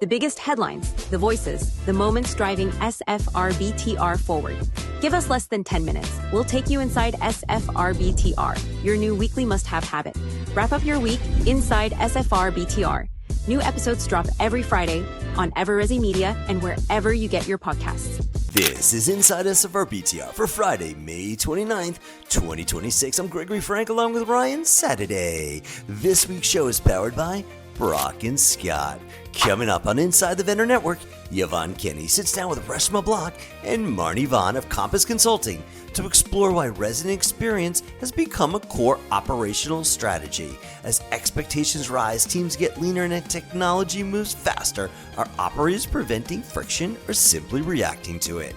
The biggest headlines, the voices, the moments driving SFR BTR forward. Give us less than 10 minutes. We'll take you inside SFR BTR, your new weekly must-have habit. Wrap up your week inside SFR BTR. New episodes drop every Friday on EverResi Media and wherever you get your podcasts. This is Inside SFR BTR for Friday, May 29th, 2026. I'm Gregory Frank along with Ryan Saturday. This week's show is powered by Brock and Scott. Coming up on Inside the Vendor Network, Yvonne Kenny sits down with Reshma Block and Marnie Vaughn of Compass Consulting to explore why resident experience has become a core operational strategy. As expectations rise, teams get leaner, and technology moves faster. Are operators preventing friction or simply reacting to it?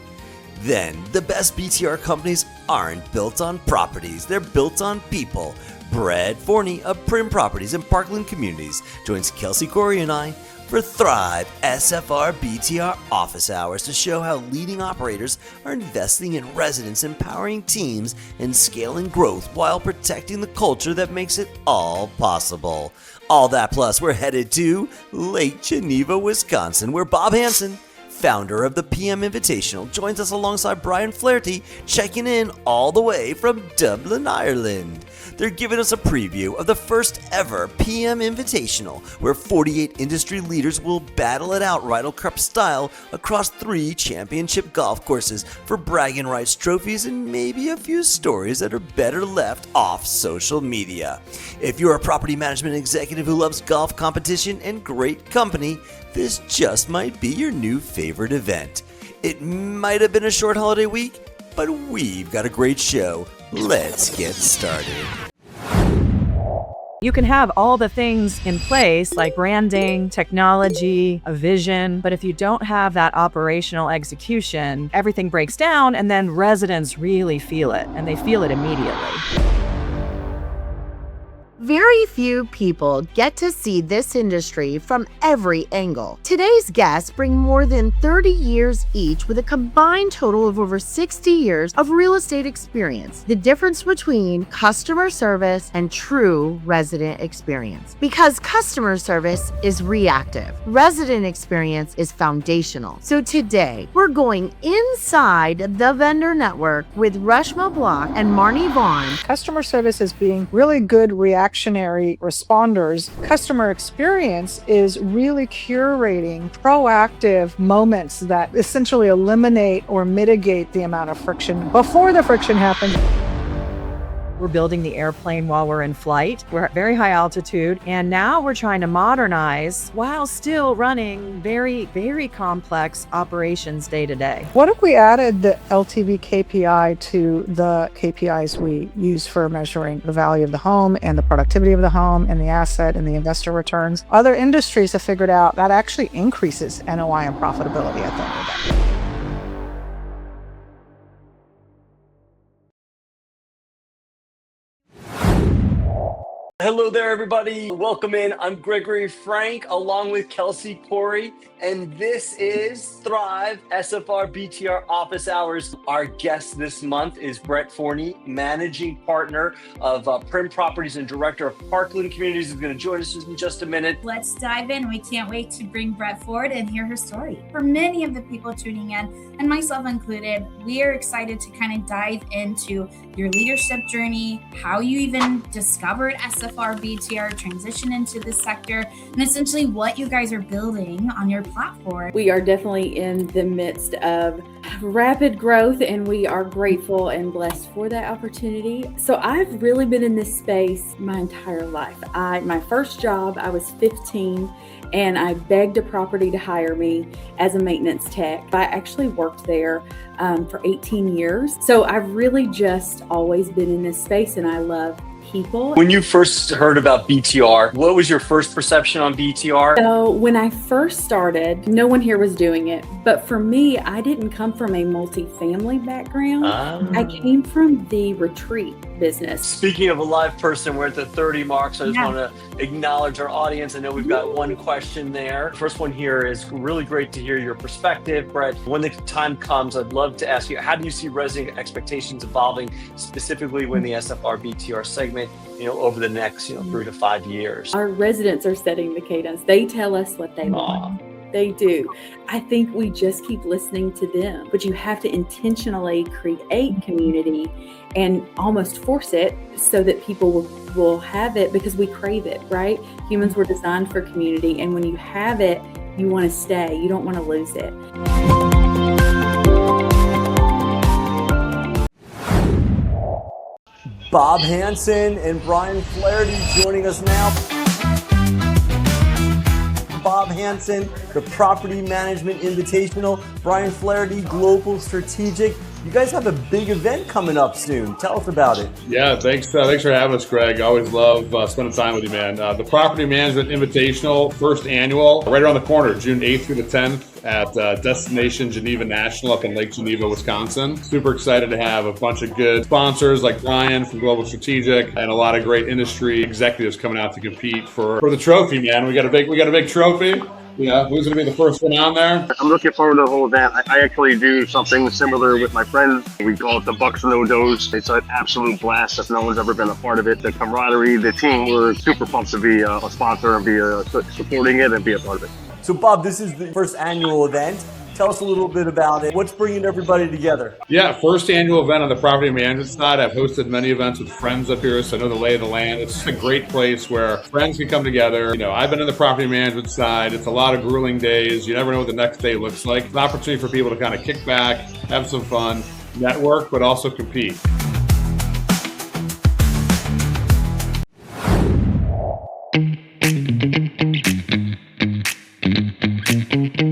Then, the best BTR companies aren't built on properties, they're built on people. Brett Forney of Prim Properties and Parkland Communities joins Kelsey Corey and I for Thrive SFR BTR office hours to show how leading operators are investing in residents, empowering teams, and scaling growth while protecting the culture that makes it all possible. All that plus, we're headed to Lake Geneva, Wisconsin, where Bob Hansen, founder of the PM Invitational, joins us alongside Brian Flaherty, checking in all the way from Dublin, Ireland. They're giving us a preview of the first ever PM Invitational, where 48 industry leaders will battle it out Ryder Cup style across 3 championship golf courses for bragging rights, trophies, and maybe a few stories that are better left off social media. If you're a property management executive who loves golf competition and great company, this just might be your new favorite event. It might have been a short holiday week, but we've got a great show. Let's get started. You can have all the things in place like branding, technology, a vision, but if you don't have that operational execution, everything breaks down and then residents really feel it, and they feel it immediately. Very few people get to see this industry from every angle. Today's guests bring more than 30 years each with a combined total of over 60 years of real estate experience. The difference between customer service and true resident experience. Because customer service is reactive, resident experience is foundational. So today, we're going inside the vendor network with Reshma Block and Marnie Vaughn. Customer service is being really good reactionary responders. Customer experience is really curating proactive moments that essentially eliminate or mitigate the amount of friction before the friction happens. We're building the airplane while we're in flight. We're at very high altitude, and now we're trying to modernize while still running very, very complex operations day to day. What if we added the LTV KPI to the KPIs we use for measuring the value of the home and the productivity of the home and the asset and the investor returns? Other industries have figured out that actually increases NOI and profitability at the end of the day. Hello there, everybody. Welcome in. I'm Gregory Frank, along with Kelsey Corey, and this is Thrive SFR BTR Office Hours. Our guest this month is Brett Forney, managing partner of Prim Properties and director of Parkland Communities. Is going to join us in just a minute. Let's dive in. We can't wait to bring Brett forward and hear her story. For many of the people tuning in, and myself included, we are excited to kind of dive into your leadership journey, how you even discovered SFR BTR, transition into this sector, and essentially what you guys are building on your platform. We are definitely in the midst of rapid growth, and we are grateful and blessed for that opportunity. So I've really been in this space my entire life. My first job, I was 15, and I begged a property to hire me as a maintenance tech. I actually worked there for 18 years. So I've really just always been in this space, and I love people. When you first heard about BTR, what was your first perception on BTR? So when I first started, no one here was doing it. But for me, I didn't come from a multifamily background. I came from the retreat business. Speaking of a live person, we're at the 30 mark, so I just want to acknowledge our audience. I know we've got one question there. First one here is really great to hear your perspective, Brett. When the time comes, I'd love to ask you, how do you see resident expectations evolving, specifically when the SFR BTR segment, over the next, 3 to 5 years? Our residents are setting the cadence. They tell us what they want. They do. I think we just keep listening to them, but you have to intentionally create community and almost force it so that people will have it because we crave it, right? Humans were designed for community, and when you have it, you want to stay. You don't want to lose it. Bob Hansen and Brian Flaherty joining us now. Bob Hansen, the Property Management Invitational. Brian Flaherty, Global Strategic. You guys have a big event coming up soon. Tell us about it. Yeah, thanks for having us, Greg. I always love spending time with you, man. The Property Management Invitational, first annual, right around the corner, June 8th through the 10th at Destination Geneva National up in Lake Geneva, Wisconsin. Super excited to have a bunch of good sponsors like Brian from Global Strategic and a lot of great industry executives coming out to compete for the trophy, man. We got a big trophy. Yeah, who's going to be the first one on there? I'm looking forward to the whole event. I actually do something similar with my friends. We call it the Bucks and No Dos. It's an absolute blast if no one's ever been a part of it. The camaraderie, the team, we're super pumped to be a sponsor and be supporting it and be a part of it. So Bob, this is the first annual event. Tell us a little bit about it. What's bringing everybody together? Yeah, first annual event on the property management side. I've hosted many events with friends up here, so I know the lay of the land. It's just a great place where friends can come together. You know, I've been in the property management side. It's a lot of grueling days. You never know what the next day looks like. It's an opportunity for people to kind of kick back, have some fun, network, but also compete.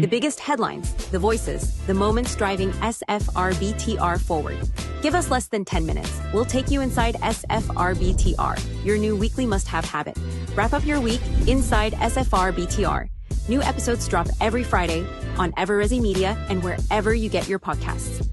The biggest headlines, the voices, the moments driving SFR BTR forward. Give us less than 10 minutes. We'll take you inside SFR BTR, your new weekly must-have habit. Wrap up your week inside SFR BTR. New episodes drop every Friday on EverResi Media and wherever you get your podcasts.